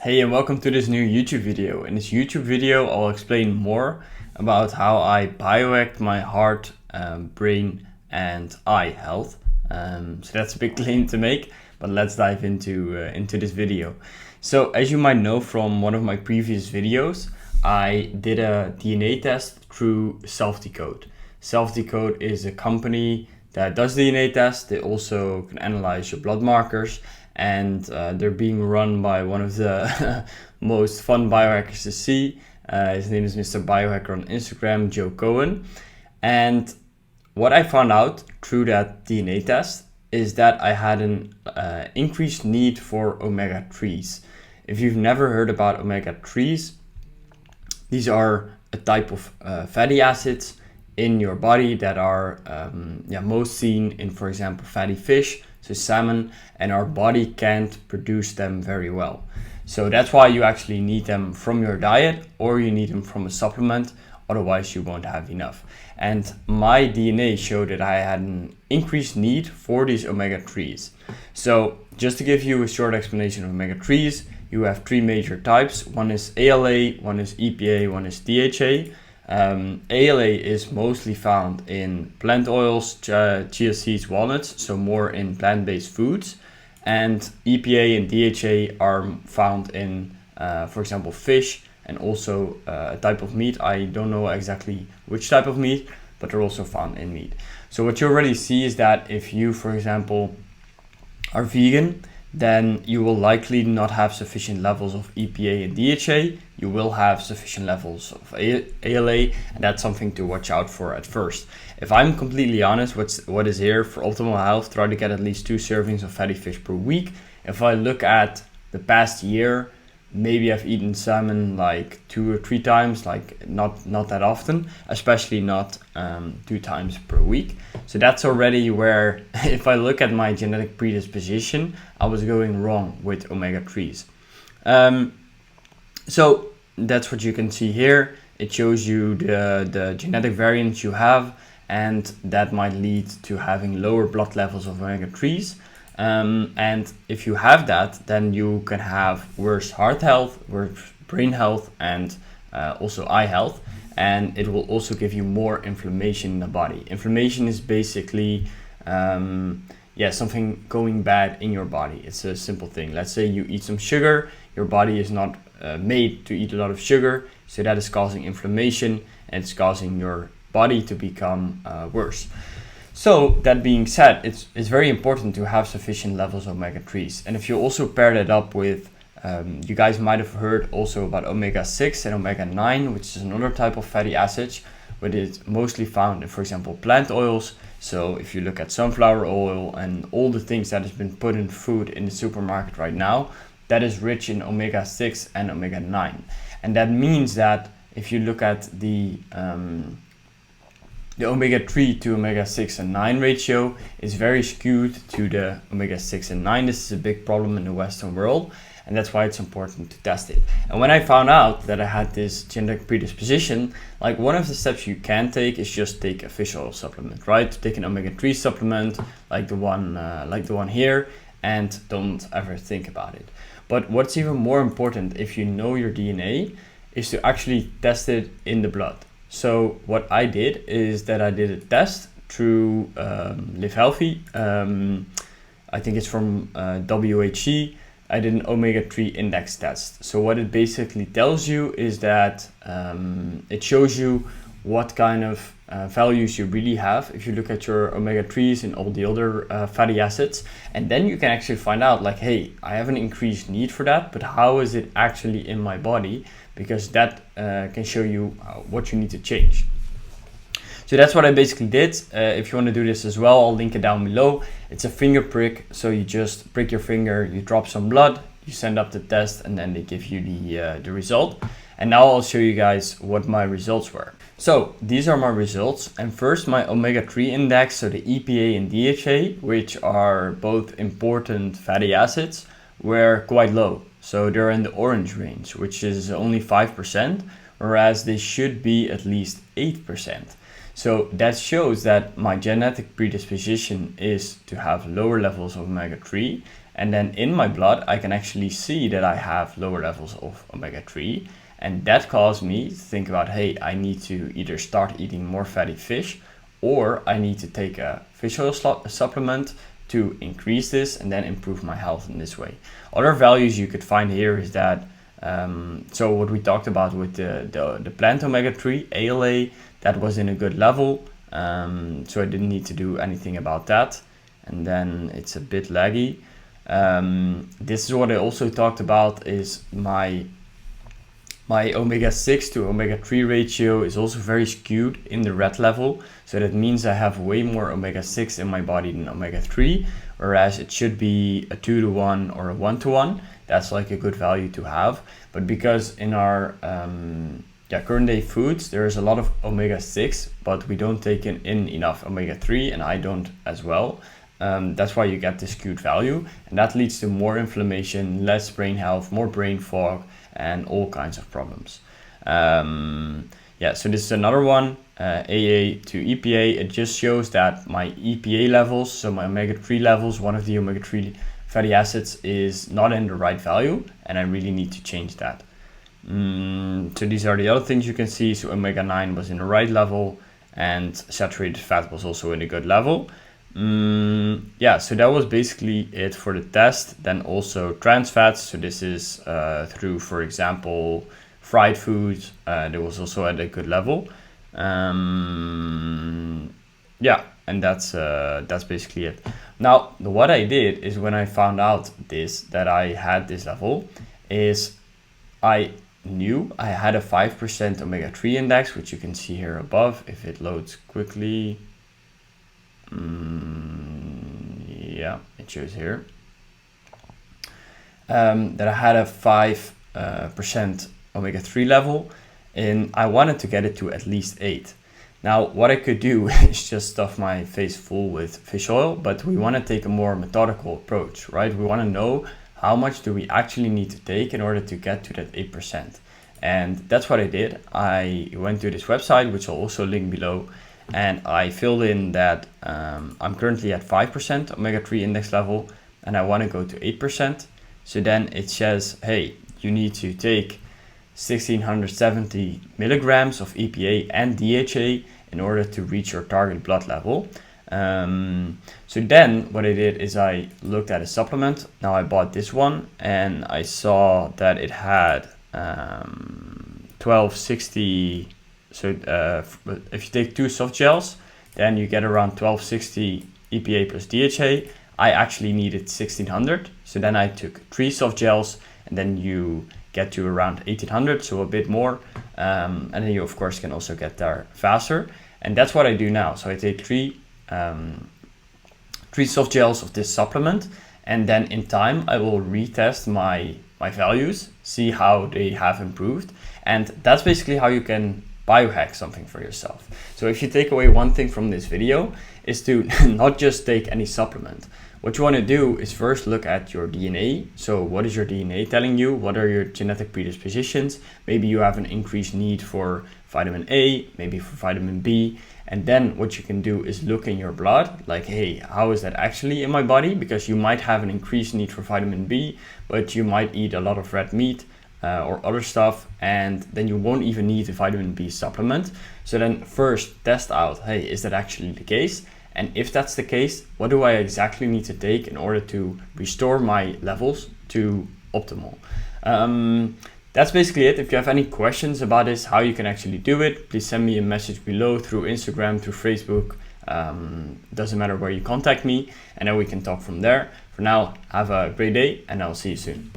Hey, and welcome to this new YouTube video. In this YouTube video, I'll explain more about how I biohacked my heart, brain, and eye health. So that's a big claim to make, but let's dive into this video. So as you might know from one of my previous videos, I did a DNA test through Self-Decode. Self-Decode is a company that does DNA tests. They also can analyze your blood markers, and they're being run by one of the most fun biohackers to see. His name is Mr. Biohacker on Instagram, Joe Cohen. And what I found out through that DNA test is that I had an increased need for omega-3s. If you've never heard about omega-3s, these are a type of fatty acids in your body that are most seen in, for example, fatty fish, so salmon, and our body can't produce them very well. So that's why you actually need them from your diet, or you need them from a supplement, otherwise you won't have enough. And my DNA showed that I had an increased need for these omega-3s. So just to give you a short explanation of omega-3s, you have three major types. One is ALA, one is EPA, one is DHA. ALA is mostly found in plant oils, chia seeds, walnuts, so more in plant-based foods. And EPA and DHA are found in, for example, fish, and also a type of meat. I don't know exactly which type of meat, but they're also found in meat. So what you already see is that if you, for example, are vegan, then you will likely not have sufficient levels of EPA and DHA. You will have sufficient levels of ALA, and that's something to watch out for at first. If I'm completely honest, what is here for optimal health, try to get at least 2 servings of fatty fish per week. If I look at the past year, maybe I've eaten salmon like 2 or 3 times, like not that often, especially not 2 times per week. So that's already where, if I look at my genetic predisposition, I was going wrong with omega-3s. So that's what you can see here. It shows you the genetic variants you have, and that might lead to having lower blood levels of omega-3s. And if you have that, then you can have worse heart health, worse brain health, and also eye health. And it will also give you more inflammation in the body. Inflammation is basically something going bad in your body. It's a simple thing. Let's say you eat some sugar. Your body is not made to eat a lot of sugar, so that is causing inflammation, and it's causing your body to become worse. So that being said, it's very important to have sufficient levels of omega-3s. And if you also pair that up with, you guys might have heard also about omega-6 and omega-9, which is another type of fatty acids, but it's mostly found in, for example, plant oils. So if you look at sunflower oil and all the things that has been put in food in the supermarket right now, that is rich in omega-6 and omega-9. And that means that if you look at the omega-3 to omega-6 and 9 ratio is very skewed to the omega-6 and 9. This is a big problem in the Western world, and that's why it's important to test it. And when I found out that I had this genetic predisposition, like one of the steps you can take is just take a fish oil supplement, right? Take an omega-3 supplement like the one here, and don't ever think about it. But what's even more important, if you know your DNA, is to actually test it in the blood. So what I did is that I did a test through Live Healthy. I think it's from WHC. I did an omega-3 index test. So what it basically tells you is that it shows you what kind of values you really have if you look at your omega-3s and all the other fatty acids. And then you can actually find out like, hey, I have an increased need for that, but how is it actually in my body? Because that can show you what you need to change. So that's what I basically did. If you want to do this as well, I'll link it down below. It's a finger prick. So you just prick your finger, you drop some blood, you send up the test, and then they give you the result. And now I'll show you guys what my results were. So these are my results. And first, my omega-3 index, so the EPA and DHA, which are both important fatty acids, were quite low. So they're in the orange range, which is only 5%, whereas they should be at least 8%. So that shows that my genetic predisposition is to have lower levels of omega-3, And then in my blood, I can actually see that I have lower levels of omega-3. And that caused me to think about, hey, I need to either start eating more fatty fish, or I need to take a fish oil supplement to increase this and then improve my health in this way. Other values you could find here is that, so what we talked about with the plant omega-3, ALA, that was in a good level. So I didn't need to do anything about that. And then it's a bit laggy. This is what I also talked about, is my omega-6 to omega-3 ratio is also very skewed in the red level. So that means I have way more omega-6 in my body than omega-3, whereas it should be a 2-to-1 or a 1-to-1. That's like a good value to have. But because in our current day foods, there's a lot of omega-6, but we don't take in enough omega-3, and I don't as well. That's why you get this skewed value, and that leads to more inflammation, less brain health, more brain fog, and all kinds of problems. So this is another one, AA to EPA. It just shows that my EPA levels, so my omega-3 levels, one of the omega-3 fatty acids, is not in the right value, and I really need to change that. So these are the other things you can see. So omega-9 was in the right level, and saturated fat was also in a good level. So that was basically it for the test. Then also trans fats. So this is through, for example, fried foods. That was also at a good level. And that's basically it. Now, what I did is, when I found out that I had this level, is I knew I had a 5% omega-3 index, which you can see here above if it loads quickly. It shows here that I had a 5% omega-3 level, and I wanted to get it to at least 8. Now, what I could do is just stuff my face full with fish oil, but we want to take a more methodical approach, right? We want to know how much do we actually need to take in order to get to that 8%. And that's what I did. I went to this website, which I'll also link below, and I filled in that I'm currently at 5% omega-3 index level, and I want to go to 8%. So then it says, hey, you need to take 1670 milligrams of EPA and DHA in order to reach your target blood level. So then what I did is I looked at a supplement. Now I bought this one, and I saw that it had 1260. So if you take 2 soft gels, then you get around 1260 EPA plus DHA. I actually needed 1600. So then I took 3 soft gels, and then you get to around 1800, so a bit more. And then you, of course, can also get there faster. And that's what I do now. So I take 3 soft gels of this supplement, and then in time I will retest my values, see how they have improved. And that's basically how you can biohack something for yourself. So if you take away one thing from this video, is to not just take any supplement. What you want to do is first look at your DNA. So what is your DNA telling you? What are your genetic predispositions? Maybe you have an increased need for vitamin A, maybe for vitamin B. And then what you can do is look in your blood, like, hey, how is that actually in my body? Because you might have an increased need for vitamin B, but you might eat a lot of red meat or other stuff, and then you won't even need a vitamin B supplement. So then first test out, hey, is that actually the case? And if that's the case, what do I exactly need to take in order to restore my levels to optimal? That's basically it. If you have any questions about this, how you can actually do it, please send me a message below through Instagram, through Facebook. Doesn't matter where you contact me, and then we can talk from there. For now, have a great day, and I'll see you soon.